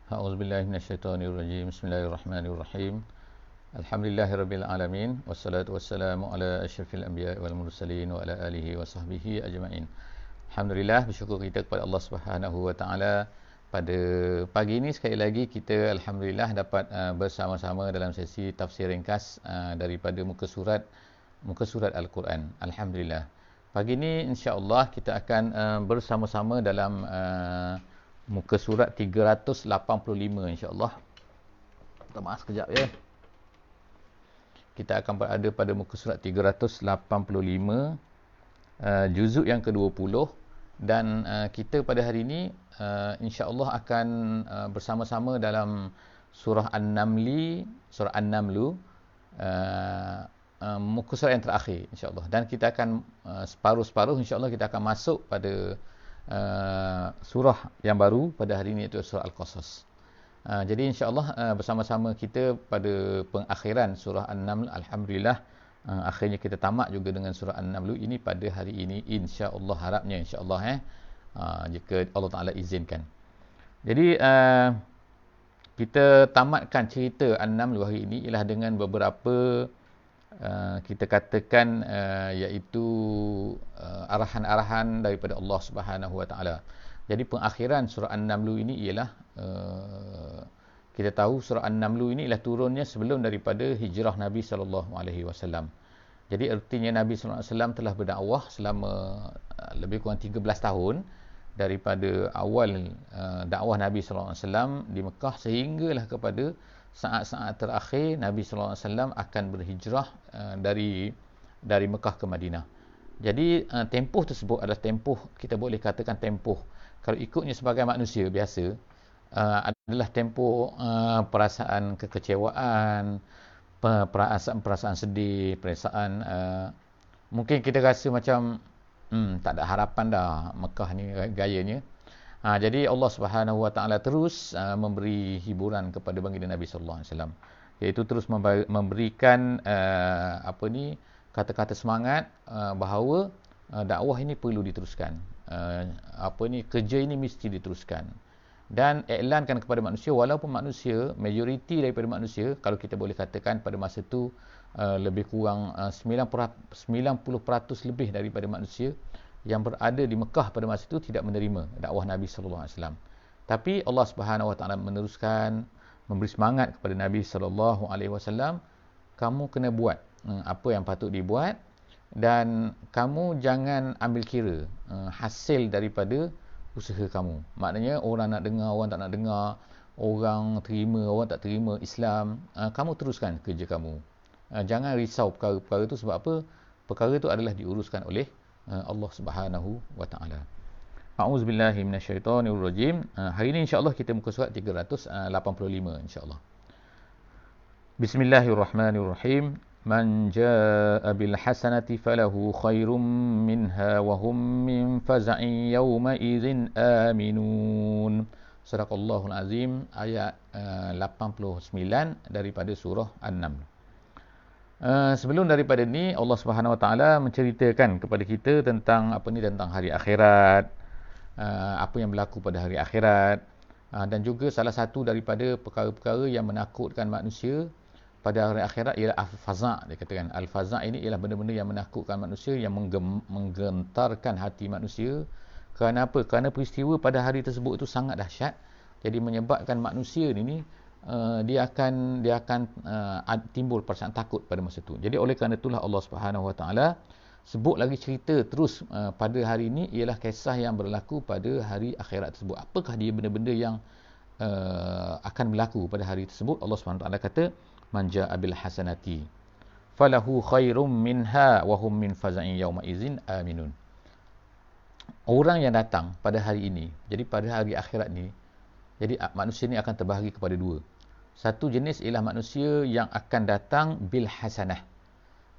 A'udzubillahi minasyaitonirrajim. Bismillahirrahmanirrahim. Alhamdulillahirabbil alamin wassalatu wassalamu ala asyrafil anbiya'i wal mursalin wa ala alihi wa sahbihi ajma'in. Alhamdulillah, bersyukur kita kepada Allah Subhanahu wa taala. Pada pagi ini sekali lagi kita alhamdulillah dapat bersama-sama dalam sesi tafsir ringkas daripada muka surat Al-Quran. Alhamdulillah. Pagi ini insya-Allah kita akan bersama-sama dalam muka surat 385 insya-Allah. Minta maaf sekejap ya. Kita akan berada pada muka surat 385 juzuk yang ke-20 dan kita pada hari ini insya-Allah akan bersama-sama dalam surah An-Naml, muka surat yang terakhir insya-Allah, dan kita akan separuh-separuh insya-Allah kita akan masuk pada surah yang baru pada hari ini, iaitu surah Al-Qasas. Jadi insya-Allah bersama-sama kita pada pengakhiran surah An-Naml. Alhamdulillah akhirnya kita tamat juga dengan surah An-Naml ini pada hari ini insya-Allah, harapnya insya-Allah jika Allah Taala izinkan. Jadi kita tamatkan cerita An-Naml hari ini ialah dengan beberapa kita katakan iaitu arahan-arahan daripada Allah Subhanahu Wa Taala. Jadi pengakhiran surah An-Naml ini ialah kita tahu surah An-Naml ini ialah turunnya sebelum daripada hijrah Nabi sallallahu alaihi wasallam. Jadi artinya Nabi sallallahu alaihi wasallam telah berdakwah selama lebih kurang 13 tahun daripada awal dakwah Nabi sallallahu alaihi wasallam di Mekah sehinggalah kepada saat-saat terakhir Nabi sallallahu alaihi wasallam akan berhijrah dari Mekah ke Madinah. Jadi tempoh tersebut adalah tempoh, kita boleh katakan tempoh, kalau ikutnya sebagai manusia biasa, adalah tempoh perasaan kekecewaan, perasaan sedih, perasaan mungkin kita rasa macam tak ada harapan dah Mekah ni gayanya. Jadi Allah Subhanahu Wa Taala terus memberi hiburan kepada baginda Nabi sallallahu alaihi wasallam, iaitu terus memberikan kata-kata semangat bahawa dakwah ini perlu diteruskan. Kerja ini mesti diteruskan. Dan iklankan kepada manusia, walaupun manusia, majoriti daripada manusia, kalau kita boleh katakan pada masa itu lebih kurang 90% lebih daripada manusia yang berada di Mekah pada masa itu tidak menerima dakwah Nabi sallallahu alaihi wasallam. Tapi Allah Subhanahu Wa Taala meneruskan memberi semangat kepada Nabi sallallahu alaihi wasallam, kamu kena buat apa yang patut dibuat dan kamu jangan ambil kira hasil daripada usaha kamu. Maknanya orang nak dengar, orang tak nak dengar, orang terima, orang tak terima Islam, kamu teruskan kerja kamu. Jangan risau perkara-perkara itu. Sebab apa? Perkara itu adalah diuruskan oleh Allah Subhanahu Wa Taala. A'udzubillahi minasyaitonirrajim. Hari ini insya-Allah kita muka surat 385 insya-Allah. Bismillahirrahmanirrahim. Man jaa'a bil hasanati falahu khairum minha wa hum min faza'in yawma idzin aminun. Surahul Azim ayat 89 daripada surah An-Naml. Sebelum daripada ni Allah Subhanahu Wa Taala menceritakan kepada kita tentang tentang hari akhirat, apa yang berlaku pada hari akhirat, dan juga salah satu daripada perkara-perkara yang menakutkan manusia pada hari akhirat ialah al-faza'. Dia katakan al-faza' ini ialah benda-benda yang menakutkan manusia, yang menggentarkan hati manusia. Kerana apa? Kerana peristiwa pada hari tersebut itu sangat dahsyat. Jadi menyebabkan manusia ini dia akan timbul perasaan takut pada masa itu. Jadi oleh kerana itulah Allah Subhanahu Wa Taala sebut lagi cerita terus pada hari ini ialah kisah yang berlaku pada hari akhirat tersebut. Apakah dia benda-benda yang akan berlaku pada hari tersebut? Allah Subhanahu Wa Taala kata, man jaa'a bil hasanati falahu khairum minha wa hum min faza'in yawma idzin aminun. Orang yang datang pada hari ini, jadi pada hari akhirat ni, jadi manusia ni akan terbahagi kepada dua. Satu jenis ialah manusia yang akan datang bil hasanah.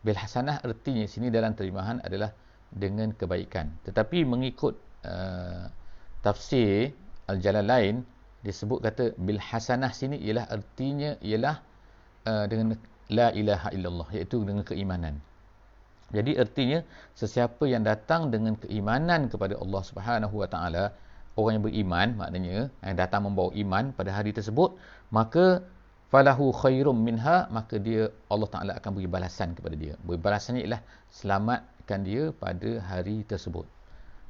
Bil hasanah artinya sini dalam terjemahan adalah dengan kebaikan. Tetapi mengikut tafsir Al-Jalalain disebut kata bil hasanah sini ialah artinya ialah dengan la ilaha illallah, iaitu dengan keimanan. Jadi artinya sesiapa yang datang dengan keimanan kepada Allah Subhanahu Wa Taala orang yang beriman, maknanya yang datang membawa iman pada hari tersebut, maka falahu khairum minha, maka dia Allah Taala akan beri balasan kepada dia. Beri balasannya ialah selamatkan dia pada hari tersebut.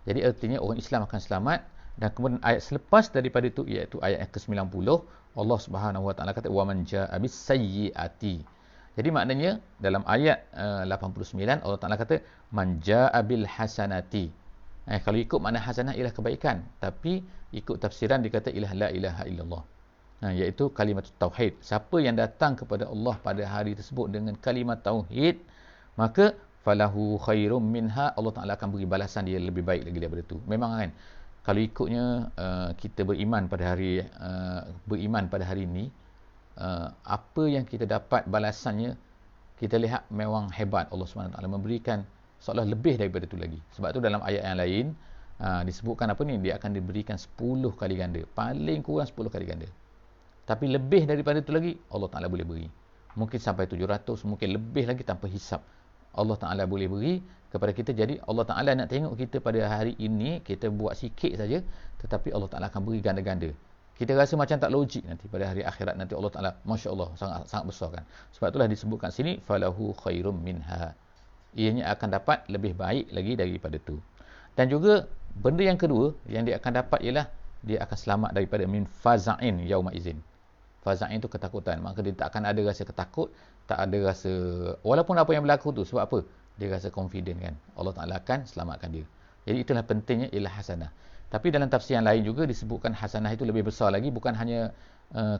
Jadi artinya orang Islam akan selamat. Dan kemudian ayat selepas daripada itu, iaitu ayat yang ke-90, Allah Subhanahu Wa Taala kata wa man jaa bis sayyiati. Jadi maknanya dalam ayat 89 Allah Taala kata man jaa bil hasanati. Kalau ikut makna hasanah ialah kebaikan, tapi ikut tafsiran dikata ialah la ilaha illallah. Iaitu kalimat tauhid. Siapa yang datang kepada Allah pada hari tersebut dengan kalimat tauhid, maka falahu khairum minha, Allah Taala akan beri balasan dia lebih baik lagi daripada itu. Memang kan, kalau ikutnya kita beriman pada hari ini, apa yang kita dapat balasannya, kita lihat memang hebat. Allah SWT memberikan seolah lebih daripada itu lagi. Sebab tu dalam ayat yang lain disebutkan apa ni, dia akan diberikan 10 kali ganda, paling kurang 10 kali ganda. Tapi lebih daripada itu lagi Allah Ta'ala boleh beri. Mungkin sampai 700, mungkin lebih lagi tanpa hisap. Allah Ta'ala boleh beri kepada kita. Jadi Allah Ta'ala nak tengok kita pada hari ini, kita buat sikit saja, tetapi Allah Ta'ala akan beri ganda-ganda. Kita rasa macam tak logik nanti pada hari akhirat nanti Allah Ta'ala, Masya Allah, sangat besar kan. Sebab itulah disebutkan sini, falahu khairum minha. Ianya akan dapat lebih baik lagi daripada itu. Dan juga benda yang kedua yang dia akan dapat ialah dia akan selamat daripada min faza'in yauma izin. Faza'in itu ketakutan. Maka dia tak akan ada rasa ketakut, tak ada rasa, walaupun apa yang berlaku tu, sebab apa? Dia rasa confident kan. Allah Ta'ala akan selamatkan dia. Jadi itulah pentingnya ialah hasanah. Tapi dalam tafsir yang lain juga disebutkan hasanah itu lebih besar lagi, bukan hanya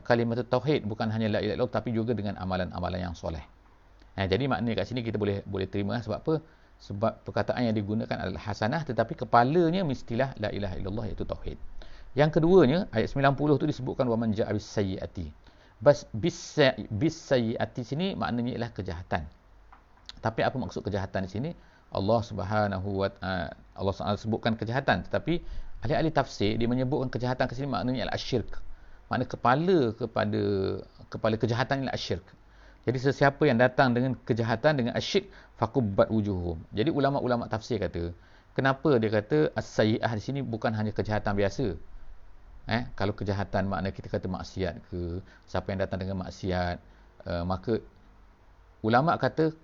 kalimat tauhid, bukan hanya la ilaha illallah, tapi juga dengan amalan-amalan yang soleh. Jadi maknanya kat sini kita boleh terima. Sebab apa? Sebab perkataan yang digunakan adalah hasanah, tetapi kepalanya mestilah la ilaha illallah, iaitu tauhid. Yang keduanya, ayat 90 tu disebutkan wa man ja'a bis sayyiati. Bis sayyiati sini maknanya ialah kejahatan. Tapi apa maksud kejahatan di sini? Allah Subhanahu wa Ta'ala, Allah SWT sebutkan kejahatan, tetapi ahli-ahli tafsir dia menyebutkan kejahatan ke sini maknanya ialah asyirk. Makna kepala kejahatan ialah asyirk. Jadi sesiapa yang datang dengan kejahatan, dengan asyirk, faqubbat wujuhum. Jadi ulama-ulama tafsir kata, kenapa dia kata as-sayyi'ah di sini bukan hanya kejahatan biasa? Kalau kejahatan makna kita kata maksiat ke, siapa yang datang dengan maksiat, maka ulama kata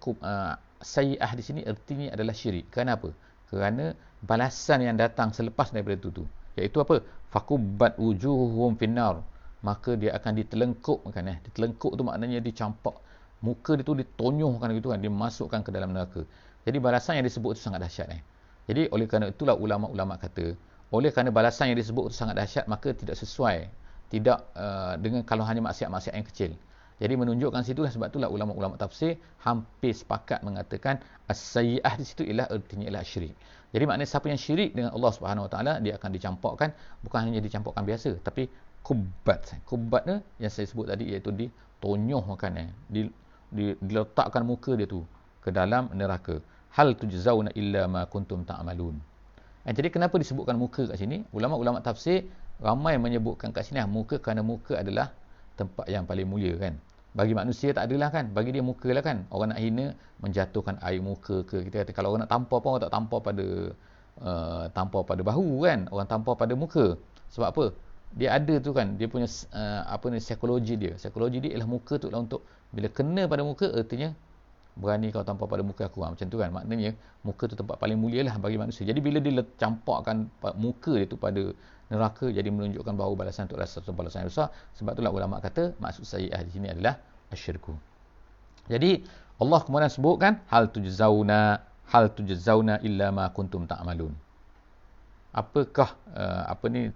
sayyi'ah di sini artinya adalah syirik. Kenapa? Kerana balasan yang datang selepas daripada itu, iaitu apa? Faqubbat wujuhum finnar. Maka dia akan ditelengkupkan. Ditelengkup tu maknanya dicampak. Muka dia tu ditonyohkan gitu kan, dimasukkan ke dalam neraka. Jadi balasan yang disebut itu sangat dahsyat. Jadi oleh kerana itulah ulama-ulama kata, oleh kerana balasan yang disebut itu sangat dahsyat, maka tidak sesuai, tidak dengan kalau hanya maksiat-maksiat yang kecil. Jadi menunjukkan situlah, sebab itulah ulama-ulama tafsir hampir sepakat mengatakan as-sayyi'ah di situ ialah artinya ialah syirik. Jadi maknanya siapa yang syirik dengan Allah Subhanahu Wa Taala, dia akan dicampakkan, bukan hanya dicampakkan biasa, tapi kubbat. Kubbat ni yang saya sebut tadi, iaitu ditonyohkan, diletakkan muka dia tu ke dalam neraka. Hal tujzauna illa ma kuntum ta'malun. Jadi kenapa disebutkan muka kat sini? Ulama-ulama tafsir ramai menyebutkan kat sini muka, kerana muka adalah tempat yang paling mulia kan. Bagi manusia tak adalah kan, bagi dia muka lah kan. Orang nak hina, menjatuhkan air muka ke. Kita kata kalau orang nak tampar pun, orang tak tampar pada bahu kan, orang tampar pada muka. Sebab apa? Dia ada tu kan, dia punya psikologi dia. Psikologi dia ialah muka tu lah, untuk bila kena pada muka, artinya berani kau tampar pada muka aku, macam tu kan. Maknanya muka tu tempat paling mulia lah bagi manusia. Jadi bila dia campakkan muka dia tu pada neraka, jadi menunjukkan bahawa balasan itu adalah satu balasan yang besar. Sebab itulah ulama kata maksud sayyi'ah di sini adalah asyirku. Jadi Allah kemudian sebutkan hal tujzauna illa ma kuntum ta'malun. Apakah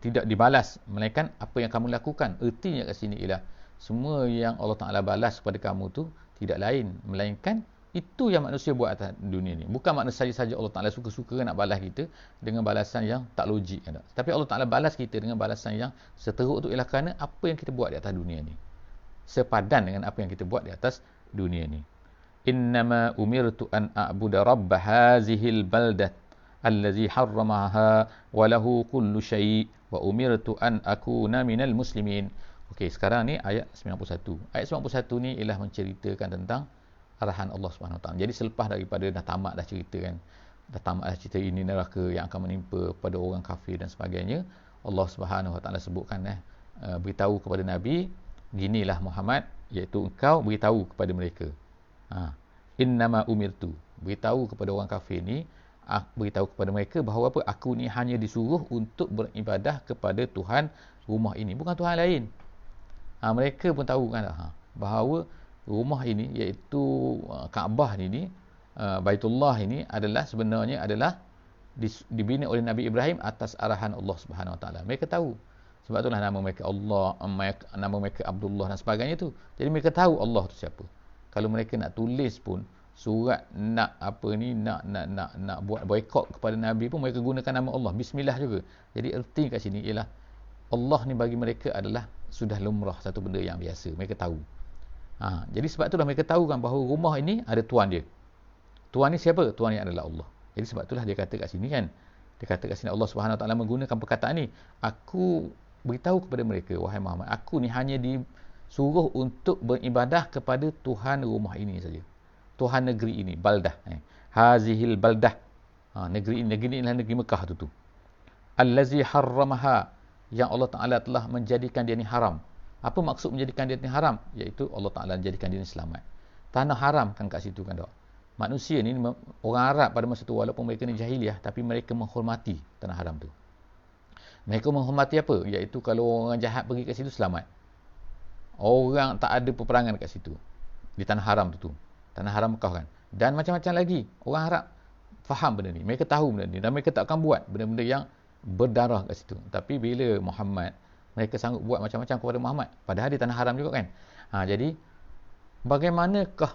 tidak dibalas melainkan apa yang kamu lakukan. Ertinya kat sini ialah semua yang Allah Ta'ala balas kepada kamu tu tidak lain melainkan itu yang manusia buat atas dunia ni. Bukan makna saja Allah Ta'ala suka-suka nak balas kita dengan balasan yang tak logik kan? Tapi Allah Ta'ala balas kita dengan balasan yang seteruk tu ialah kerana apa yang kita buat di atas dunia ni, sepadan dengan apa yang kita buat di atas dunia ni. Innama umirtu an a'budu rabb hazihil baldah allazi harramaha wa lahu kullu syai' wa umirtu an akuna minal muslimin. Okey, sekarang ni ayat 91. Ayat 91 ni ialah menceritakan tentang arahan Allah Subhanahu Wa Taala. Jadi selepas daripada dah tamat dah cerita kan, dah tamat dah cerita ini neraka yang akan menimpa pada orang kafir dan sebagainya, Allah Subhanahu Wa Taala sebutkan beritahu kepada Nabi, ginilah Muhammad, iaitu engkau beritahu kepada mereka. Innama umirtu, beritahu kepada orang kafir ni, beritahu kepada mereka bahawa apa, aku ni hanya disuruh untuk beribadah kepada Tuhan rumah ini, bukan Tuhan lain. Mereka pun tahu kan bahawa rumah ini, iaitu Kaabah ini, Baitullah ini adalah sebenarnya adalah dibina oleh Nabi Ibrahim atas arahan Allah Subhanahu Wa Taala. Mereka tahu. Sebab itulah nama mereka Allah, nama mereka Abdullah dan sebagainya tu. Jadi mereka tahu Allah tu siapa. Kalau mereka nak tulis pun surat nak buat boikot kepada Nabi pun, mereka gunakan nama Allah, bismillah juga. Jadi erti kat sini ialah Allah ni bagi mereka adalah sudah lumrah, satu benda yang biasa. Mereka tahu. Jadi sebab itulah mereka tahu kan bahawa rumah ini ada tuan dia. Tuan ni siapa? Tuan ni adalah Allah. Jadi sebab itulah dia kata kat sini kan. Dia kata kat sini Allah Subhanahu Wa Taala menggunakan perkataan ni. Aku beritahu kepada mereka, wahai Muhammad, aku ni hanya disuruh untuk beribadah kepada Tuhan rumah ini saja. Tuhan negeri ini, baldah. Hazihil baldah. Negeri ini adalah negeri Mekah tu. Allazi harramaha, yang Allah Ta'ala telah menjadikan dia ni haram. Apa maksud menjadikan dia ni haram? Iaitu Allah Ta'ala menjadikan dia ni selamat. Tanah haram kan kat situ kan tak? Manusia ni, orang Arab pada masa tu, walaupun mereka ni jahiliah, tapi mereka menghormati tanah haram tu. Mereka menghormati apa? Iaitu kalau orang jahat pergi kat situ, selamat. Orang tak ada peperangan kat situ. Di tanah haram tu. Tanah haram Mekah kan. Dan macam-macam lagi. Orang Arab faham benda ni. Mereka tahu benda ni. Dan mereka tak akan buat benda-benda yang berdarah kat situ. Tapi bila Muhammad, mereka sanggup buat macam-macam kepada Muhammad. Padahal di tanah haram juga kan. Jadi, bagaimanakah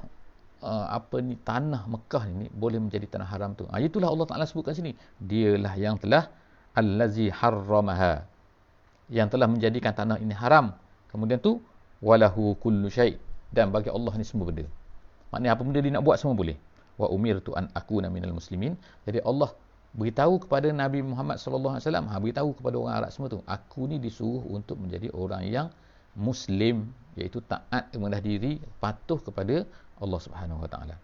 tanah Mekah ni boleh menjadi tanah haram tu? Itulah Allah Ta'ala sebutkan sini. Dialah yang telah allazi harramaha, yang telah menjadikan tanah ini haram. Kemudian tu walahu kullu syai', dan bagi Allah ni semua benda. Maknanya apa benda dia nak buat semua boleh. Wa umirtu an akuna minal muslimin. Jadi Allah beritahu kepada Nabi Muhammad sallallahu alaihi wasallam, beritahu kepada orang Arab semua tu, aku ni disuruh untuk menjadi orang yang muslim, iaitu taat, rendah diri, patuh kepada Allah Subhanahu Wa Taala.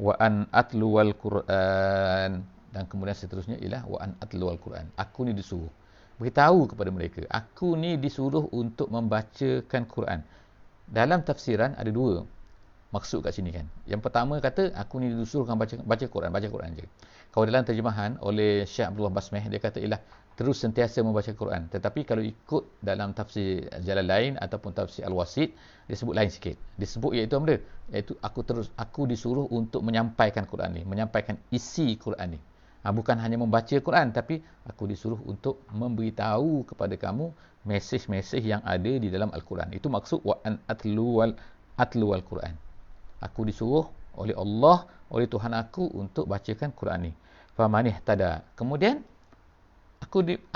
Wa an atluwal Quran, dan kemudian seterusnya ialah wa an atluwal Quran. Aku ni disuruh, beritahu kepada mereka, aku ni disuruh untuk membacakan Quran. Dalam tafsiran ada dua maksud kat sini kan. Yang pertama kata aku ni disuruhkan baca Quran je. Kalau dalam terjemahan oleh Syekh Abdullah Basmeh, dia kata ialah terus sentiasa membaca Quran. Tetapi kalau ikut dalam tafsir Jalalain ataupun tafsir Al-Wasit, dia sebut lain sikit. Dia sebut iaitu apa dia? Iaitu aku disuruh untuk menyampaikan Quran ni, menyampaikan isi Quran ni. Bukan hanya membaca Quran, tapi aku disuruh untuk memberitahu kepada kamu mesej-mesej yang ada di dalam Al-Quran. Itu maksud wa an atluwal Quran. Aku disuruh oleh Allah, oleh Tuhan aku untuk bacakan Quran ni. Famanih tada. Kemudian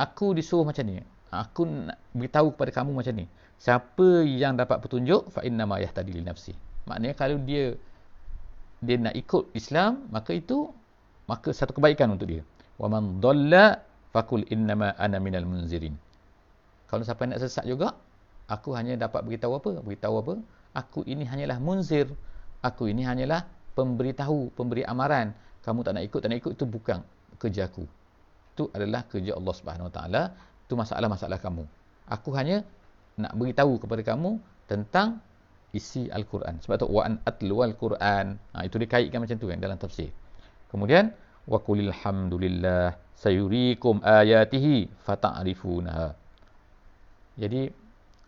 aku disuruh macam ni. Aku nak beritahu kepada kamu macam ni. Siapa yang dapat petunjuk, fa inna ma yahtadi li nafsi. Maknanya kalau dia nak ikut Islam, maka satu kebaikan untuk dia. Wa man dhalla faqul innama ana minal munzirin. Kalau siapa nak sesat juga, aku hanya dapat beritahu apa? Aku ini hanyalah munzir. Aku ini hanyalah pemberitahu, pemberi amaran. Kamu tak nak ikut, itu bukan kerja aku. Itu adalah kerja Allah Subhanahu Wa Taala. Itu masalah-masalah kamu. Aku hanya nak beritahu kepada kamu tentang isi Al-Quran. Sebab tu wa an atluwal Quran. Itu dikaitkan macam tu kan dalam tafsir. Kemudian wa qulil hamdulillah sayuriikum ayatihi fata'rifunaha. Jadi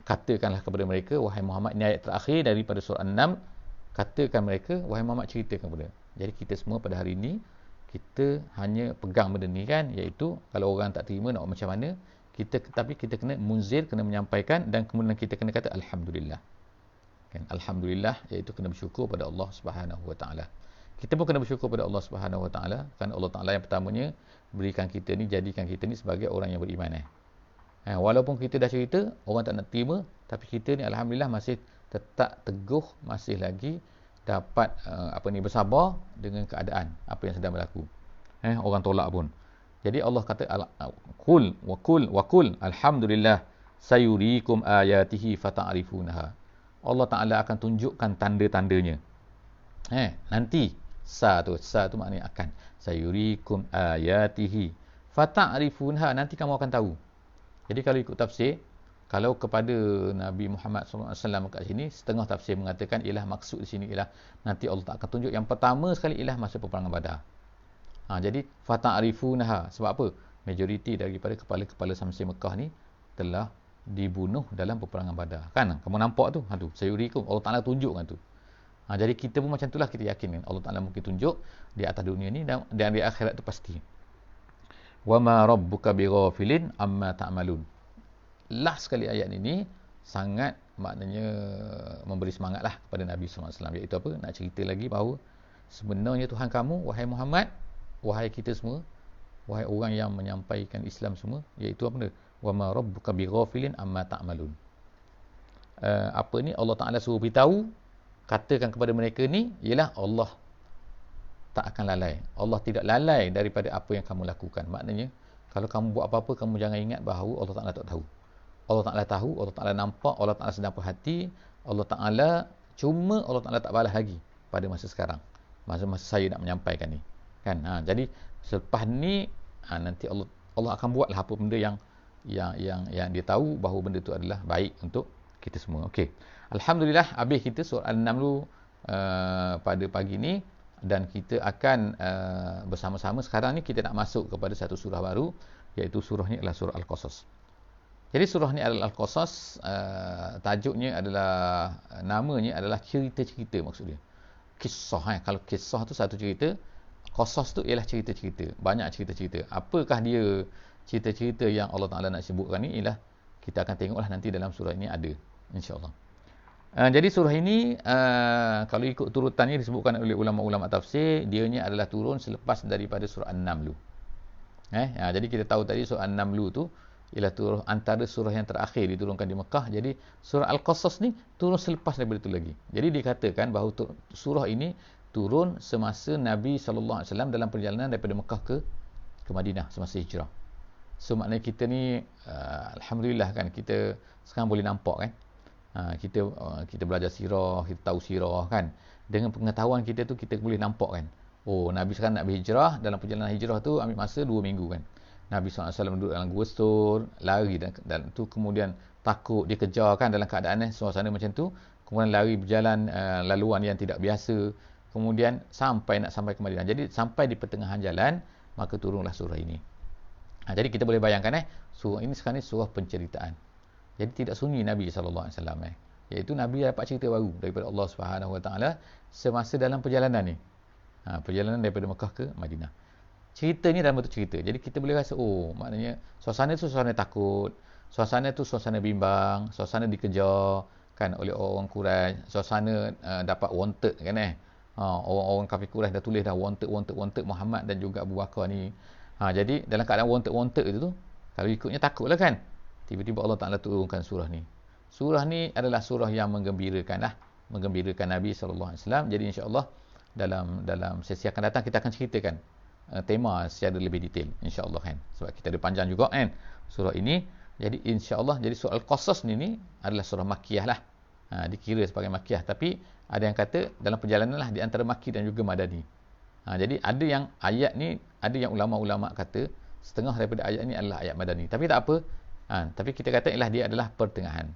katakanlah kepada mereka, wahai Muhammad, ini ayat terakhir daripada surah An-Naml. Katakan mereka, wahai Muhammad, ceritakan kepada. Jadi kita semua pada hari ini, kita hanya pegang benda ni kan, iaitu kalau orang tak terima nak macam mana, tapi kita kena munzir, kena menyampaikan, dan kemudian kita kena kata Alhamdulillah kan? Alhamdulillah, iaitu kena bersyukur pada Allah Subhanahu Wa Taala. Kita pun kena bersyukur pada Allah Subhanahu Wa Taala, kan Allah Taala yang pertamanya jadikan kita ni sebagai orang yang beriman. Walaupun kita dah cerita, orang tak nak terima, tapi kita ni Alhamdulillah masih tetap teguh, masih lagi dapat bersabar dengan keadaan apa yang sedang berlaku. Orang tolak pun. Jadi Allah kata qul wa qul alhamdulillah sayuriikum ayatihi fata'rifunaha. Allah Taala akan tunjukkan tanda-tandanya. Nanti sa tu maknanya akan. Sayuriikum ayatihi fata'rifunaha, nanti kamu akan tahu. Jadi kalau ikut tafsir, kalau kepada Nabi Muhammad SAW kat sini, setengah tafsir mengatakan ialah maksud di sini ialah nanti Allah akan tunjuk yang pertama sekali ialah masa peperangan Badar. Jadi fata'rifunaha. Sebab apa? Majoriti daripada kepala-kepala Samsi Mekah ni telah dibunuh dalam peperangan Badar. Kan? Kamu nampak tu? Tu sayurikum. Allah Ta'ala tunjukkan tu. Jadi kita pun macam itulah, kita yakin kan? Allah Ta'ala mungkin tunjuk di atas dunia ni dan di akhirat tu pasti. Wa ma rabbuka bighafilin amma ta'malun. Last sekali ayat ini sangat maknanya memberi semangat lah kepada Nabi SAW. Iaitu apa? Nak cerita lagi bahawa sebenarnya Tuhan kamu, wahai Muhammad, wahai kita semua, wahai orang yang menyampaikan Islam semua, iaitu apa? Wa ma rabbuka bighafilin amma ta'malun. Apa ni Allah Ta'ala suruh beritahu, katakan kepada mereka ni ialah Allah tak akan lalai. Allah tidak lalai daripada apa yang kamu lakukan. Maknanya kalau kamu buat apa-apa, kamu jangan ingat bahawa Allah Ta'ala tak tahu. Allah Ta'ala tahu, Allah Ta'ala nampak, Allah Ta'ala sedang perhati. Allah Ta'ala cuma Allah Ta'ala tak balas lagi pada masa sekarang, masa-masa saya nak menyampaikan ni kan. Jadi selepas ni nanti Allah akan buatlah apa benda yang dia tahu bahawa benda tu adalah baik untuk kita semua. Okey, alhamdulillah habis kita surah An-Naml pada pagi ni, dan kita akan bersama-sama sekarang ni kita nak masuk kepada satu surah baru, iaitu surah ni adalah surah Al-Qasas. Jadi surah ni adalah Al-Qasas, tajuknya adalah, namanya adalah cerita-cerita, maksudnya kisah. Kalau kisah tu satu cerita, Qasas tu ialah cerita-cerita, banyak cerita-cerita. Apakah dia cerita-cerita yang Allah Ta'ala nak sebutkan ni, ialah kita akan tengoklah nanti dalam surah ini ada, insya-Allah. Jadi surah ini kalau ikut turutannya disebutkan oleh ulama-ulama tafsir, dianya adalah turun selepas daripada surah An-Naml. Jadi kita tahu tadi surah An-Naml tu ialah turun antara surah yang terakhir diturunkan di Mekah. Jadi surah Al-Qasas ni turun selepas daripada itu lagi. Jadi dikatakan bahawa surah ini turun semasa Nabi SAW dalam perjalanan daripada Mekah ke Madinah semasa hijrah. So maknanya kita ni alhamdulillah kan, kita sekarang boleh nampak kan, kita belajar sirah, kita tahu sirah kan, dengan pengetahuan kita tu kita boleh nampak kan, oh Nabi sekarang nak berhijrah, dalam perjalanan hijrah tu ambil masa 2 minggu kan. Nabi SAW duduk dalam gua Sur, lari dan tu, kemudian takut dikejar kan, dalam keadaan suasana macam tu, kemudian lari berjalan laluan yang tidak biasa, kemudian nak sampai ke Madinah. Jadi sampai di pertengahan jalan, maka turunlah surah ini. Jadi kita boleh bayangkan surah ini sekarang ni surah penceritaan. Jadi tidak sunyi Nabi SAW, iaitu Nabi dapat cerita baru daripada Allah SWT semasa dalam perjalanan ni, perjalanan daripada Mekah ke Madinah. Cerita ni dalam bentuk cerita. Jadi kita boleh rasa, oh maknanya suasana tu suasana takut, suasana tu suasana bimbang, suasana dikejar kan oleh orang Quraisy, suasana dapat wanted kan orang-orang kafir Quraisy dah tulis dah wanted Muhammad dan juga Abu Bakar ni. Jadi dalam keadaan wanted itu tu, kalau ikutnya takutlah kan. Tiba-tiba Allah Ta'ala turunkan surah ni. Surah ni adalah surah yang menggembirakan Nabi SAW. Jadi insya-Allah dalam sesi akan datang kita akan ceritakan tema secara lebih detail, insya-Allah kan. Sebab kita ada panjang juga kan surah ini. Jadi insya-Allah, jadi surah Al-Qasas ni adalah surah Makkiyah lah. Dikira sebagai Makkiyah, tapi ada yang kata dalam perjalanan lah di antara Makki dan juga Madani. Jadi ada yang ayat ni, ada yang ulama-ulama kata setengah daripada ayat ni adalah ayat Madani. Tapi tak apa. Tapi kita kata ialah dia adalah pertengahan.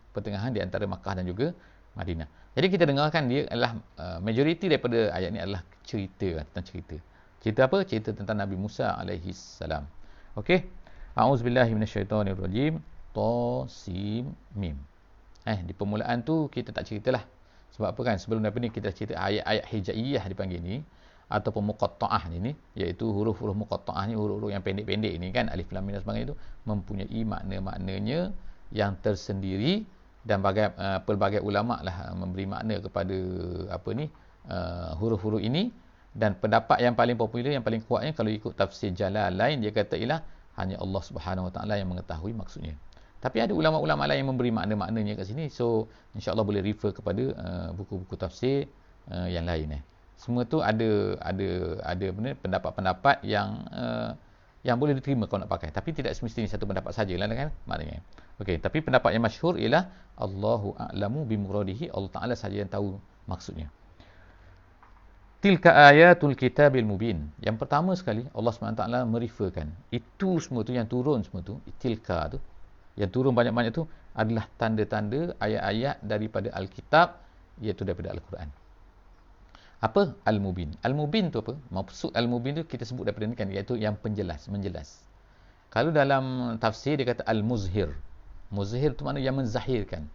Pertengahan di antara Makkah dan juga Madinah. Jadi kita dengarkan dia adalah majoriti daripada ayat ni adalah cerita, tentang cerita. Cerita apa? Cerita tentang Nabi Musa alaihi salam. Okey. A'udzubillahi minasyaitonirrajim. Ta Sin Mim. Di permulaan tu kita tak ceritalah. Sebab apa kan? Sebelum daripada ni kita cerita ayat-ayat hijaiyah dipanggil ni, ataupun muqatta'ah ni, iaitu huruf-huruf muqatta'ah ni, huruf-huruf yang pendek-pendek ni kan, alif lam mim dan sebagainya itu mempunyai makna-maknanya yang tersendiri, dan pelbagai ulama lah memberi makna kepada huruf-huruf ini. Dan pendapat yang paling popular, yang paling kuatnya kalau ikut tafsir Jalalain, dia kata ialah hanya Allah Subhanahu Wa Taala yang mengetahui maksudnya. Tapi ada ulama-ulama lain yang memberi makna-maknanya kat sini. So insya-Allah boleh refer kepada buku-buku tafsir yang lain. Semua tu ada pendapat-pendapat yang boleh diterima kalau nak pakai. Tapi tidak semestinya satu pendapat sajalah kan maknanya. Okey, tapi pendapat yang masyhur ialah Allahu a'lamu bimuradihi, Allah Taala saja yang tahu maksudnya. Tilka ayatul kitabil mubin. Yang pertama sekali Allah SWT mereferkan itu semua tu yang turun semua tu, tilka tu Yang turun banyak-banyak tu adalah tanda-tanda ayat-ayat daripada Alkitab, iaitu daripada Al-Quran. Apa? Al-Mubin. Al-Mubin tu apa? Maksud Al-Mubin tu kita sebut daripada ni kan, iaitu yang penjelas, menjelas. Kalau dalam tafsir dia kata Al-Muzhir. Muzhir tu makna yang menzahirkan.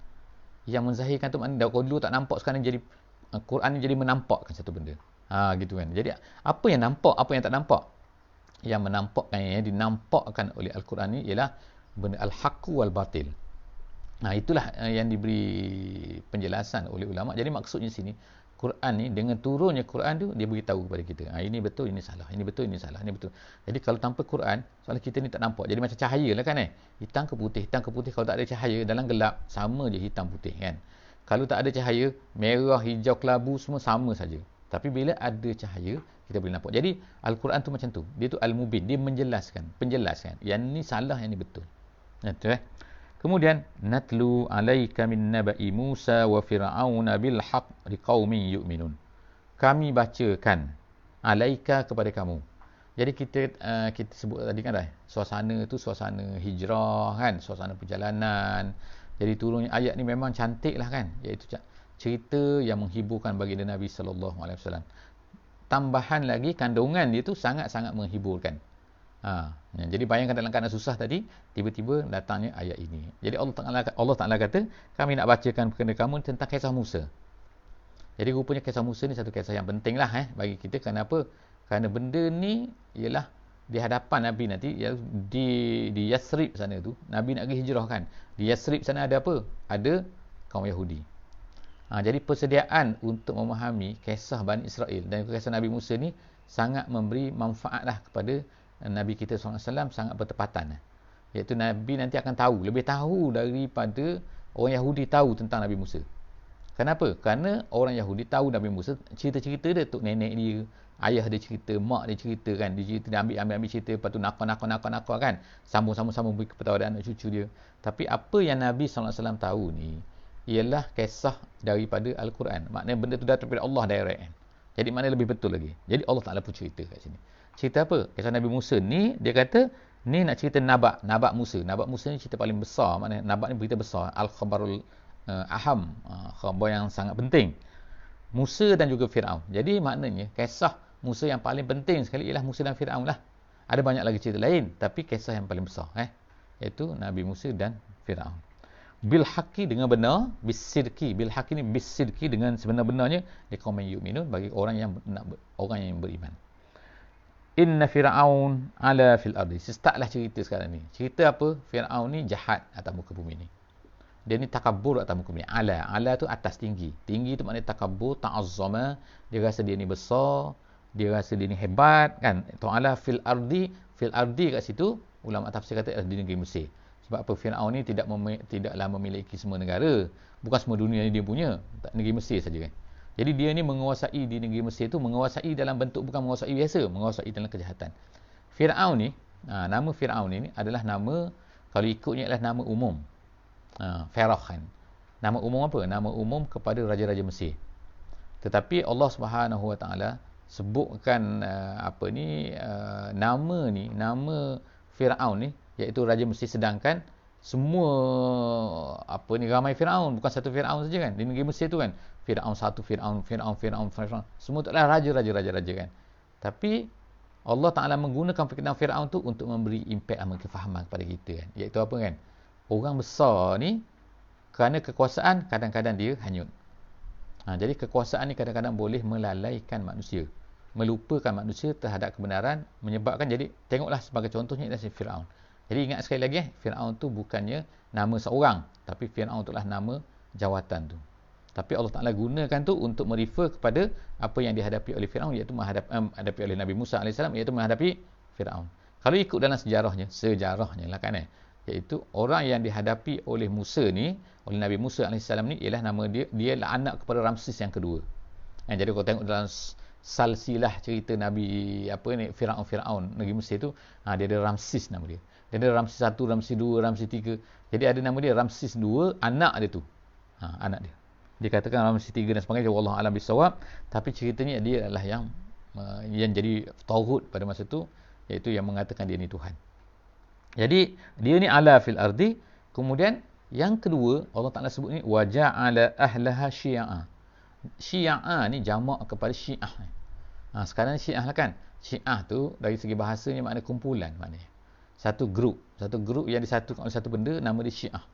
Yang menzahirkan tu makna kalau dulu tak nampak, sekarang jadi Quran ni jadi menampakkan satu benda. Gitu kan. Jadi apa yang nampak, apa yang tak nampak? Yang menampakkan, yang dinampakkan oleh Al-Quran ni ialah benda al-haqqu wal batil. Itulah yang diberi penjelasan oleh ulama. Jadi maksudnya sini, Quran ni, dengan turunnya Quran tu, dia beritahu kepada kita, ini betul, ini salah, ini betul, ini salah, ini betul. Jadi kalau tanpa Quran, soalan kita ni tak nampak. Jadi macam cahaya lah kan hitam ke putih, hitam ke putih. Kalau tak ada cahaya, dalam gelap, sama je hitam putih kan. Kalau tak ada cahaya, merah, hijau, kelabu, semua sama saja. Tapi bila ada cahaya, kita boleh nampak. Jadi Al-Quran tu macam tu. Dia tu Al-Mubin. Dia menjelaskan, penjelaskan. Yang ni salah, yang ni betul. Betul Kemudian, natlu alaika min naba'i Musa wa Fir'auna bil haqq liqaumin yu'minun. Kami bacakan alaika kepada kamu. Jadi kita sebut tadi kan dah, suasana tu suasana hijrah kan, suasana perjalanan. Jadi turunnya ayat ni memang cantik lah kan, iaitu cerita yang menghiburkan baginda Nabi sallallahu alaihi wasallam. Tambahan lagi, kandungan dia tu sangat-sangat menghiburkan. Jadi bayangkan dalam keadaan susah tadi, tiba-tiba datangnya ayat ini. Jadi Allah Ta'ala kata, kami nak bacakan kepada kamu tentang kisah Musa. Jadi rupanya kisah Musa ni satu kisah yang penting lah bagi kita. Kenapa? Kerana benda ni ialah di hadapan Nabi nanti, di Yathrib sana tu, Nabi nak pergi hijrah kan. Di Yathrib sana ada apa? Ada kaum Yahudi. Jadi persediaan untuk memahami kisah Bani Israel dan kisah Nabi Musa ni sangat memberi manfaat lah kepada Nabi kita SAW, sangat bertepatan. Iaitu Nabi nanti akan tahu, lebih tahu daripada orang Yahudi tahu tentang Nabi Musa. Kenapa? Kerana orang Yahudi tahu Nabi Musa, cerita-cerita dia, tok nenek dia, ayah dia cerita, mak dia cerita kan. Dia cerita, dia ambil cerita, lepas tu nakal kan. Sambung-sambung beri kepada anak cucu dia. Tapi apa yang Nabi SAW tahu ni, ialah kisah daripada Al-Quran. Maknanya benda tu datang daripada Allah direct kan. Jadi maknanya lebih betul lagi. Jadi Allah Ta'ala pun cerita kat sini. Cerita apa? Kisah Nabi Musa ni, dia kata, ni nak cerita Naba Musa. Naba Musa ni cerita paling besar. Maknanya Naba ni berita besar. Al-Khabarul Aham. Khabar yang sangat penting. Musa dan juga Fir'aun. Jadi maknanya, kisah Musa yang paling penting sekali ialah Musa dan Fir'aun lah. Ada banyak lagi cerita lain. Tapi kisah yang paling besar. Iaitu Nabi Musa dan Fir'aun. Bil haqqi dengan benar. Bis sidqi. Bil haqqi ni bis sidqi dengan sebenar-benarnya. Liqaumin yu'minun, bagi orang yang beriman. Inna Fir'aun ala fil ardi. Startlah cerita sekarang ni. Cerita apa? Fir'aun ni jahat atas muka bumi ni. Dia ni takabur atas muka bumi. Ala tu atas, tinggi. Tinggi tu maknanya takabur, ta'azzama. Dia rasa dia ni besar. Dia rasa dia ni hebat kan. Ta'ala fil ardi. Fil ardi kat situ, ulama tafsir kata di negeri Mesir. Sebab apa? Fir'aun ni tidaklah memiliki semua negara. Bukan semua dunia ni dia punya. Negeri Mesir saja kan. Jadi dia ni menguasai di negeri Mesir tu, menguasai dalam bentuk bukan menguasai biasa, menguasai dalam kejahatan. Fir'aun ni, nama Fir'aun ni adalah nama, kalau ikutnya adalah nama umum. Pharaoh kan. Nama umum apa? Nama umum kepada raja-raja Mesir. Tetapi Allah Subhanahu Wa Taala sebutkan nama Fir'aun ni, iaitu raja Mesir, sedangkan semua ramai Fir'aun, bukan satu Fir'aun saja kan. Di negeri Mesir tu kan, Fir'aun satu, Fir'aun. Semua tu adalah raja kan. Tapi Allah Ta'ala menggunakan perkataan Fir'aun tu untuk memberi impact, kefahaman kepada kita kan. Iaitu apa kan? Orang besar ni, kerana kekuasaan, kadang-kadang dia hanyut. Jadi kekuasaan ni kadang-kadang boleh melalaikan manusia. Melupakan manusia terhadap kebenaran, menyebabkan, jadi tengoklah sebagai contohnya adalah si Fir'aun. Jadi ingat sekali lagi, Fir'aun tu bukannya nama seorang, tapi Fir'aun tu adalah nama jawatan tu. Tapi Allah Ta'ala gunakan tu untuk merefer kepada apa yang dihadapi oleh Fir'aun, iaitu menghadapi oleh Nabi Musa AS, iaitu menghadapi Fir'aun. Kalau ikut dalam sejarahnya lah kan iaitu orang yang dihadapi oleh Musa ni, oleh Nabi Musa AS ni, ialah nama dia adalah anak kepada Ramses yang kedua. Jadi kalau tengok dalam salsilah cerita Nabi Fir'aun negeri Mesir tu, dia ada Ramses nama dia. Dia ada Ramses 1, Ramses 2, Ramses 3. Jadi ada nama dia Ramses 2, anak dia tu. Anak dia. Dia katakan Ramses 3 dan sebagainya, wallahu alam bisawab. Tapi ceritanya dia adalah yang jadi tauhid pada masa tu, iaitu yang mengatakan dia ni Tuhan. Jadi dia ni ala fil ardi, Kemudian yang kedua, Allah Ta'ala sebut ni wa ja'ala ahlaha syi'a. Syi'a ni jamak kepada syiah. Sekarang syiah lah kan. Syiah tu dari segi bahasanya makna kumpulan maknanya. Satu grup yang disatukan oleh satu benda, nama dia syiah.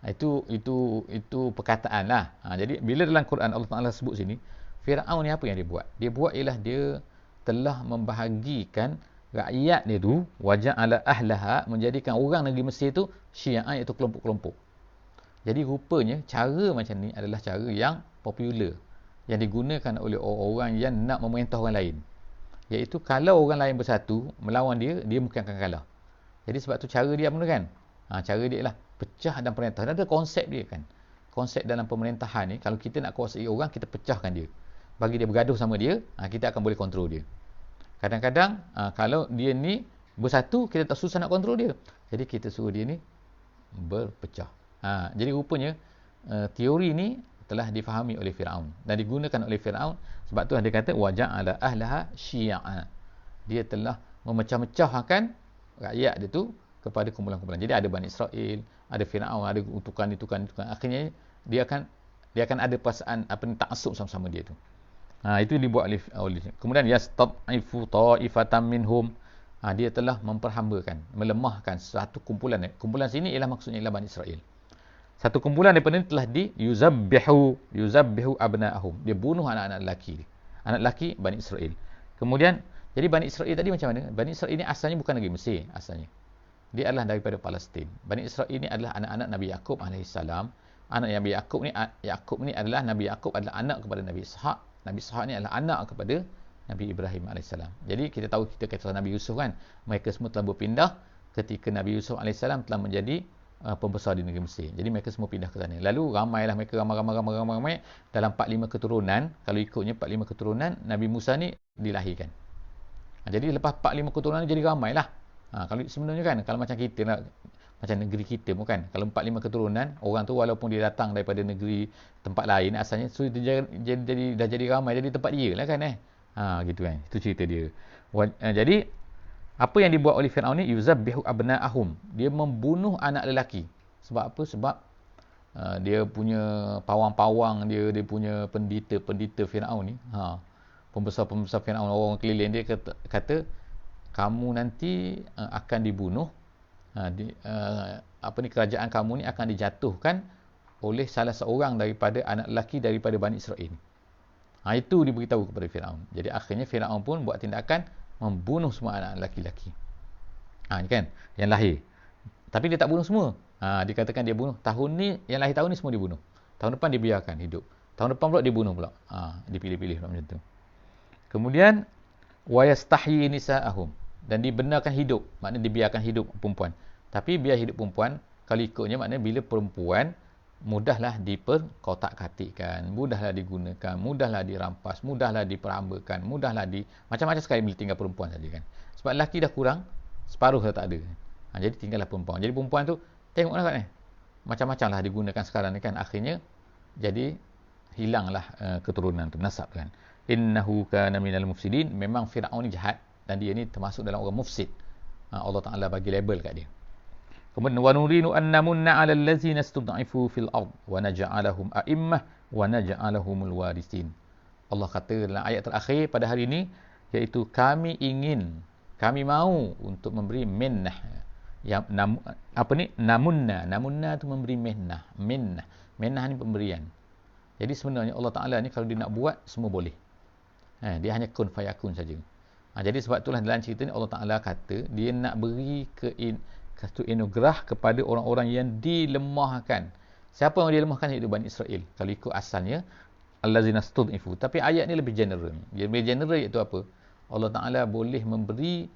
Itu perkataan lah. Jadi bila dalam Quran Allah Ta'ala sebut sini, Fir'aun ni apa yang dia buat? Dia buat ialah dia telah membahagikan rakyat dia tu, waja'ala ahlaha, menjadikan orang negeri Mesir tu syiah, iaitu kelompok-kelompok. Jadi rupanya cara macam ni adalah cara yang popular, yang digunakan oleh orang-orang yang nak memerintah orang lain. Iaitu kalau orang lain bersatu melawan dia, dia mungkin akan kalah. Jadi sebab tu cara dia apa kan? Cara dia ialah pecah dan perintah. Ada konsep dia kan. Konsep dalam pemerintahan ni, kalau kita nak kuasai orang, kita pecahkan dia. Bagi dia bergaduh sama dia, kita akan boleh kontrol dia. Kadang-kadang kalau dia ni bersatu, kita tak susah nak kontrol dia. Jadi kita suruh dia ni berpecah. Jadi rupanya teori ni telah difahami oleh Fir'aun dan digunakan oleh Fir'aun. Sebab tu dia kata waja'ala ahlaha syi'a. Dia telah memecah-mecahkan rakyat dia tu kepada kumpulan-kumpulan. Jadi ada Bani Israel, ada Fir'aun, ada utukan. Akhirnya dia akan ada perasaan ta'assub sama-sama dia tu. Itu dibuat oleh kemudian yastad'ifu ta'ifatan minhum. Dia telah memperhambakan, melemahkan satu kumpulan. Kumpulan sini ialah maksudnya ialah Bani Israel. Satu kumpulan daripada ini telah yuzabbihu abna'ahum. Dia bunuh anak-anak lelaki dia. Anak lelaki Bani Israel. Kemudian jadi Bani Israel tadi macam mana? Bani Israel ini asalnya bukan negeri Mesir asalnya. Dia adalah daripada Palestin. Bani Israel ini adalah anak-anak Nabi Yaqub alaihissalam. Anak Nabi Yaqub ni adalah Nabi Yaqub adalah anak kepada Nabi Ishaq. Nabi Ishaq ni adalah anak kepada Nabi Ibrahim alaihissalam. Jadi kita tahu kita kata Nabi Yusuf kan, mereka semua telah berpindah ketika Nabi Yusuf alaihissalam telah menjadi pembesar di negeri Mesir. Jadi mereka semua pindah ke sana. Lalu ramailah mereka ramai dalam 45 keturunan. Kalau ikutnya 45 keturunan Nabi Musa ni dilahirkan. Jadi lepas 45 keturunan jadi ramailah. Kalau sebenarnya kan kalau macam kita nak, macam negeri kita pun kan, kalau 45 keturunan orang tu walaupun dia datang daripada negeri tempat lain asalnya, so dia dah jadi ramai jadi tempat dia lah kan gitu kan. Itu cerita dia. Jadi apa yang dibuat oleh Fir'aun ni, yuzabbihu abna'ahum. Dia membunuh anak lelaki. Sebab apa? Sebab dia punya pawang-pawang dia punya pendeta Fir'aun ni, pembesar-pembesar Fir'aun, orang keliling dia kata kamu nanti akan dibunuh. Kerajaan kamu ni akan dijatuhkan oleh salah seorang daripada anak lelaki daripada Bani Israel. Itu diberitahu kepada Fir'aun. Jadi akhirnya Fir'aun pun buat tindakan membunuh semua anak lelaki-lelaki. Ni kan yang lahir. Tapi dia tak bunuh semua. Dikatakan dia bunuh. Tahun ni, yang lahir tahun ni semua dibunuh. Tahun depan dibiarkan hidup. Tahun depan pula dibunuh pula. Dipilih-pilih pula macam tu. Kemudian wa yastahyi nisa'ahum. Dan dibenarkan hidup. Maknanya dibiarkan hidup perempuan. Tapi biar hidup perempuan, kalau ikutnya maknanya bila perempuan mudahlah diperkotak-katikkan, mudahlah digunakan, mudahlah dirampas, mudahlah diperhambakan, mudahlah macam-macam sekali bila tinggal perempuan saja kan. Sebab lelaki dah kurang, separuh dah tak ada. Jadi tinggallah perempuan. Jadi perempuan tu tengoklah kan macam-macam lah digunakan sekarang ni kan. Akhirnya jadi hilanglah keturunan tu, nasab kan. Innahu kana minal mufsidin. Memang Fir'aun ni jahat dan dia ni termasuk dalam orang mufsid. Allah Ta'ala bagi label kat dia. Kemudian wa nurinu an namunna 'alal ladzina istud'ifu fil ard wa naj'alahum a'immah wa naj'alahumul warisin. Allah kata dalam ayat terakhir pada hari ini, iaitu kami mau untuk memberi minnah. Yang namunna tu memberi minnah. Minnah ni pemberian. Jadi sebenarnya Allah Ta'ala ni kalau dia nak buat semua boleh. Dia hanya kun fayakun saja. Jadi sebab itulah dalam cerita ni Allah Ta'ala kata dia nak beri satu anugerah kepada orang-orang yang dilemahkan. Siapa yang dilemahkan? Iaitu Bani Israel. Kalau ikut asalnya allazina stud'ifu. Tapi ayat ni lebih general. Dia lebih general iaitu apa? Allah Ta'ala boleh memberi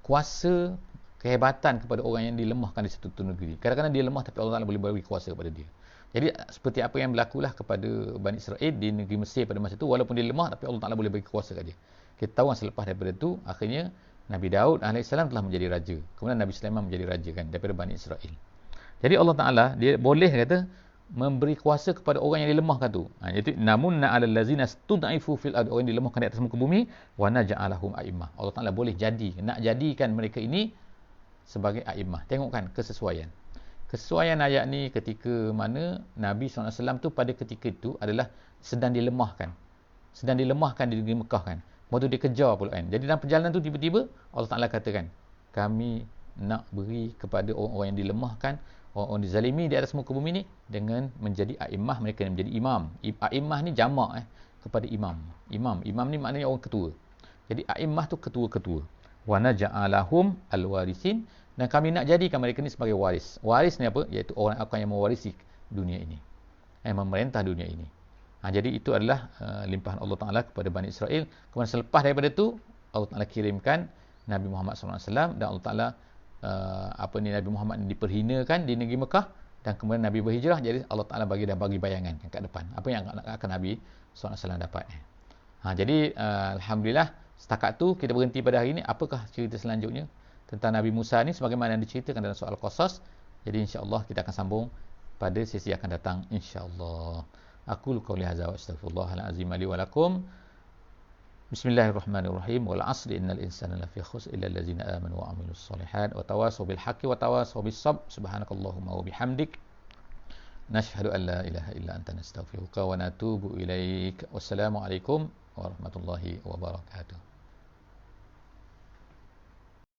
kuasa, kehebatan kepada orang yang dilemahkan di satu negeri. Kadang-kadang dia lemah tapi Allah Ta'ala boleh beri kuasa kepada dia. Jadi seperti apa yang berlakulah kepada Bani Israel di negeri Mesir pada masa itu, walaupun dia lemah tapi Allah Ta'ala boleh beri kuasa kepada dia. Kita tahu selepas daripada itu akhirnya Nabi Daud AS telah menjadi raja. Kemudian Nabi Sulaiman menjadi raja kan daripada Bani Israel. Jadi Allah Ta'ala dia boleh kata memberi kuasa kepada orang yang dilemahkan tu. Iaitu namunna 'alal ladzina stud'ifu fil ard, orang yang dilemahkan di atas muka bumi, wa naj'alahum a'immah. Allah Ta'ala boleh nak jadikan mereka ini sebagai a'immah. Tengok kan kesesuaian. Kesesuaian ayat ni ketika mana Nabi SAW tu pada ketika itu adalah sedang dilemahkan. Sedang dilemahkan di negeri Mekah kan. Lepas tu dia kejar pula kan. Jadi dalam perjalanan tu tiba-tiba Allah Ta'ala katakan, kami nak beri kepada orang-orang yang dilemahkan, orang-orang dizalimi di atas muka bumi ni dengan menjadi a'immah, mereka yang menjadi imam. A'immah ni jamak kepada imam. Imam ni maknanya orang ketua. Jadi a'immah tu ketua-ketua. Wa naja'alahum al-warisin, dan kami nak jadikan mereka ni sebagai waris. Waris ni apa? Iaitu orang akan yang mewarisi dunia ini. Memerintah dunia ini. Jadi itu adalah limpahan Allah Ta'ala kepada Bani Israel. Kemudian selepas daripada itu, Allah Ta'ala kirimkan Nabi Muhammad SAW, dan Allah Ta'ala Nabi Muhammad diperhinakan di negeri Mekah, dan kemudian Nabi berhijrah. Jadi Allah Ta'ala bagi bayangan kat depan. Apa yang akan Nabi SAW dapat. Jadi Alhamdulillah, setakat tu kita berhenti pada hari ini. Apakah cerita selanjutnya tentang Nabi Musa ni sebagaimana yang diceritakan dalam soal Qasas. Jadi insya-Allah kita akan sambung pada sesi akan datang insya-Allah. Aku qauli hadza wa astaghfirullahal azim li wa lakum. Bismillahirrahmanirrahim. Wal 'asri innal insana lafi khusr illa allazina amanu wa 'amilus solihat wa tawasaw bil haqqi wa tawasaw bis sabr. Subhanakallahumma wa bihamdik nashhadu an la ilaha illa anta nastaghfiruka wa natubu ilaik. Wassalamualaikum warahmatullahi wabarakatuh.